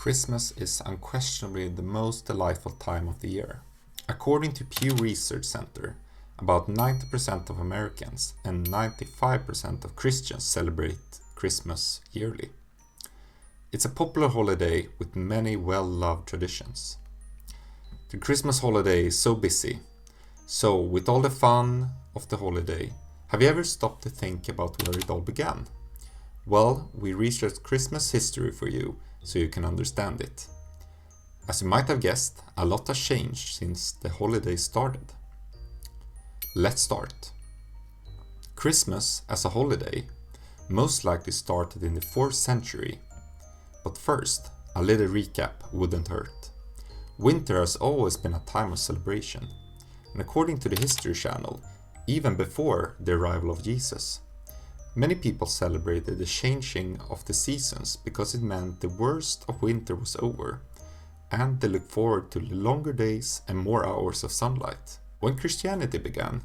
Christmas is unquestionably the most delightful time of the year. According to Pew Research Center, about 90% of Americans and 95% of Christians celebrate Christmas yearly. It's a popular holiday with many well-loved traditions. The Christmas holiday is so busy. So, with all the fun of the holiday, have you ever stopped to think about where it all began? Well, we researched Christmas history for you so you can understand it. As you might have guessed, a lot has changed since the holiday started. Let's start. Christmas as a holiday most likely started in the 4th century. But first, a little recap wouldn't hurt. Winter has always been a time of celebration, and according to the History Channel, even before the arrival of Jesus, many people celebrated the changing of the seasons because it meant the worst of winter was over, and they looked forward to longer days and more hours of sunlight. When Christianity began,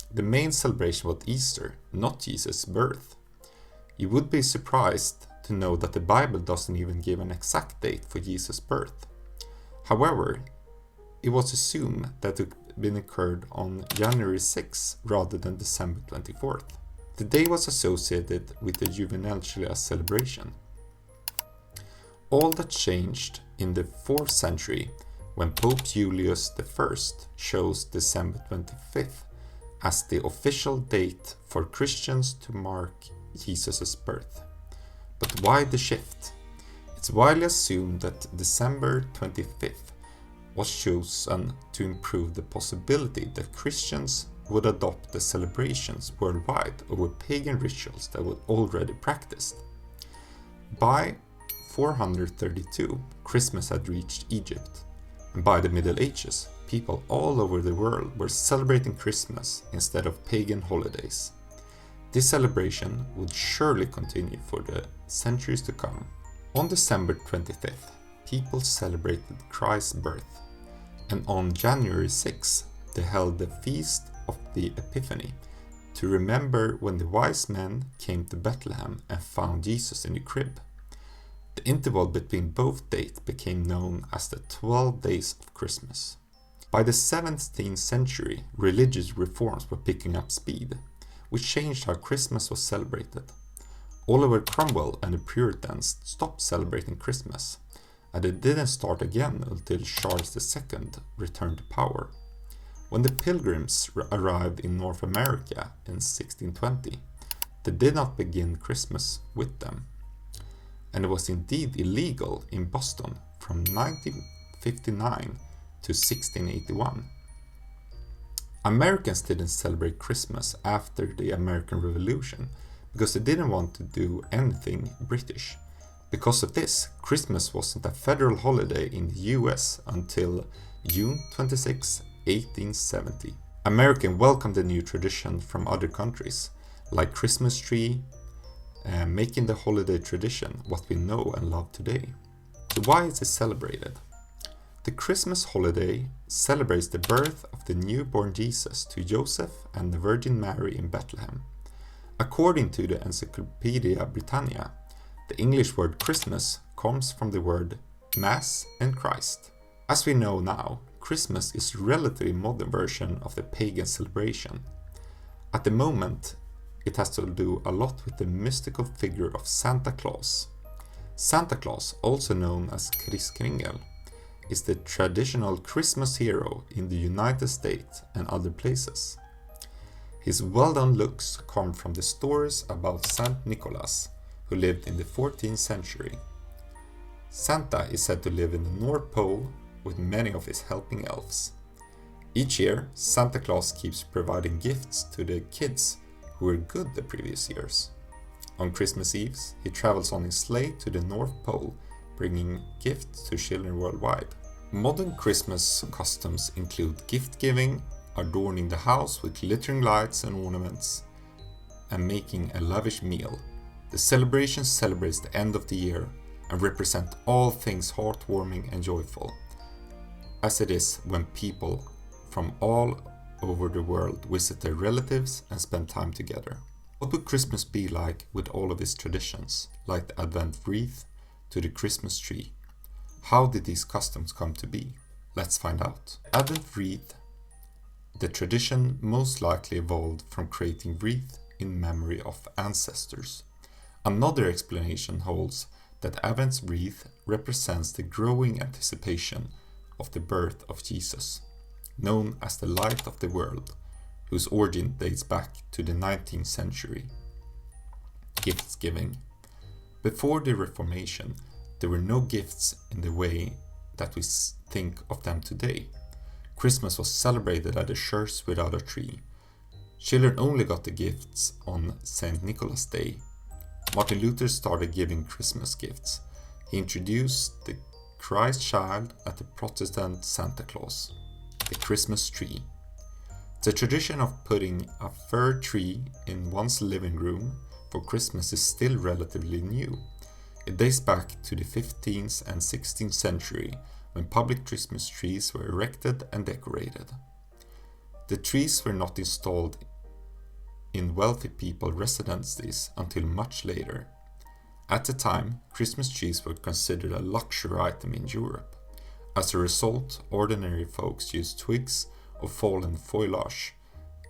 the main celebration was Easter, not Jesus' birth. You would be surprised to know that the Bible doesn't even give an exact date for Jesus' birth. However, it was assumed that it had been occurred on January 6th rather than December 24th. The day was associated with the Juvenalia celebration. All that changed in the 4th century when Pope Julius I chose December 25th as the official date for Christians to mark Jesus' birth. But why the shift? It's widely assumed that December 25th was chosen to improve the possibility that Christians would adopt the celebrations worldwide over pagan rituals that were already practiced. By 432, Christmas had reached Egypt, and by the Middle Ages, people all over the world were celebrating Christmas instead of pagan holidays. This celebration would surely continue for the centuries to come. On December 25th, people celebrated Christ's birth, and on January 6th, they held the Feast of the Epiphany to remember when the wise men came to Bethlehem and found Jesus in the crib. The interval between both dates became known as the 12 days of Christmas. By the 17th century, religious reforms were picking up speed, which changed how Christmas was celebrated. Oliver Cromwell and the Puritans stopped celebrating Christmas, and it didn't start again until Charles II returned to power. When the Pilgrims arrived in North America in 1620, they did not begin Christmas with them, and it was indeed illegal in Boston from 1959 to 1681. Americans didn't celebrate Christmas after the American Revolution because they didn't want to do anything British. Because of this, Christmas wasn't a federal holiday in the US until June 26, 1870. Americans welcomed the new tradition from other countries, like Christmas tree, making the holiday tradition what we know and love today. So why is it celebrated? The Christmas holiday celebrates the birth of the newborn Jesus to Joseph and the Virgin Mary in Bethlehem. According to the Encyclopedia Britannica, the English word Christmas comes from the word Mass and Christ. As we know now, Christmas is a relatively modern version of the pagan celebration. At the moment, it has to do a lot with the mystical figure of Santa Claus. Santa Claus, also known as Kriskringel, is the traditional Christmas hero in the United States and other places. His well-known looks come from the stories about Saint Nicholas, who lived in the 14th century. Santa is said to live in the North Pole with many of his helping elves. Each year, Santa Claus keeps providing gifts to the kids who were good the previous years. On Christmas Eve, he travels on his sleigh to the North Pole, bringing gifts to children worldwide. Modern Christmas customs include gift giving, adorning the house with glittering lights and ornaments, and making a lavish meal. The celebration celebrates the end of the year and represents all things heartwarming and joyful, as it is when people from all over the world visit their relatives and spend time together. What would Christmas be like with all of its traditions, like the Advent wreath to the Christmas tree? How did these customs come to be? Let's find out. Advent wreath. The tradition most likely evolved from creating wreath in memory of ancestors. Another explanation holds that Advent's wreath represents the growing anticipation of the birth of Jesus, known as the light of the world, whose origin dates back to the 19th century. Gifts giving. Before the Reformation, there were no gifts in the way that we think of them today. Christmas was celebrated at the church without a tree. Children only got the gifts on St. Nicholas Day. Martin Luther started giving Christmas gifts. He introduced the Christ child at the Protestant Santa Claus, the Christmas tree. The tradition of putting a fir tree in one's living room for Christmas is still relatively new. It dates back to the 15th and 16th century when public Christmas trees were erected and decorated. The trees were not installed in wealthy people's residences until much later. At the time, Christmas trees were considered a luxury item in Europe. As a result, ordinary folks used twigs of fallen foliage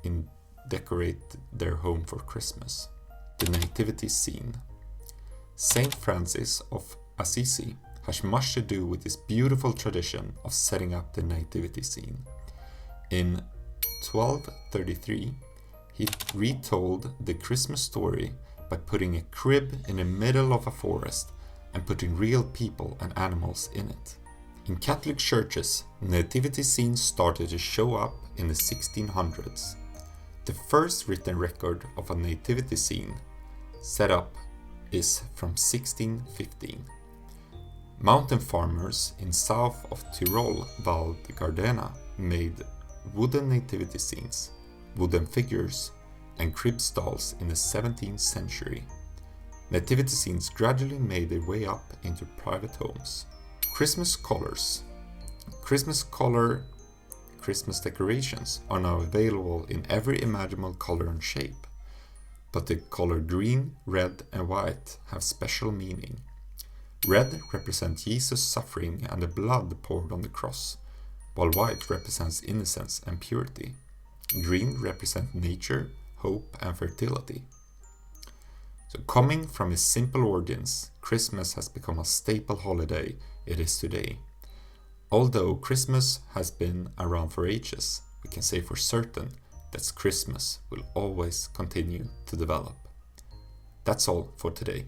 in decorate their home for Christmas. The nativity scene. Saint Francis of Assisi has much to do with this beautiful tradition of setting up the nativity scene. In 1233, he retold the Christmas story by putting a crib in the middle of a forest and putting real people and animals in it. In Catholic churches, nativity scenes started to show up in the 1600s. The first written record of a nativity scene set up is from 1615. Mountain farmers in south of Tyrol, Val di Gardena, made wooden nativity scenes, wooden figures, and crib stalls in the 17th century. Nativity scenes gradually made their way up into private homes. Christmas colors. Christmas decorations are now available in every imaginable color and shape, but the color green, red, and white have special meaning. Red represents Jesus' suffering and the blood poured on the cross, while white represents innocence and purity. Green represents nature, hope, and fertility. So coming from its simple origins, Christmas has become a staple holiday it is today. Although Christmas has been around for ages, we can say for certain that Christmas will always continue to develop. That's all for today.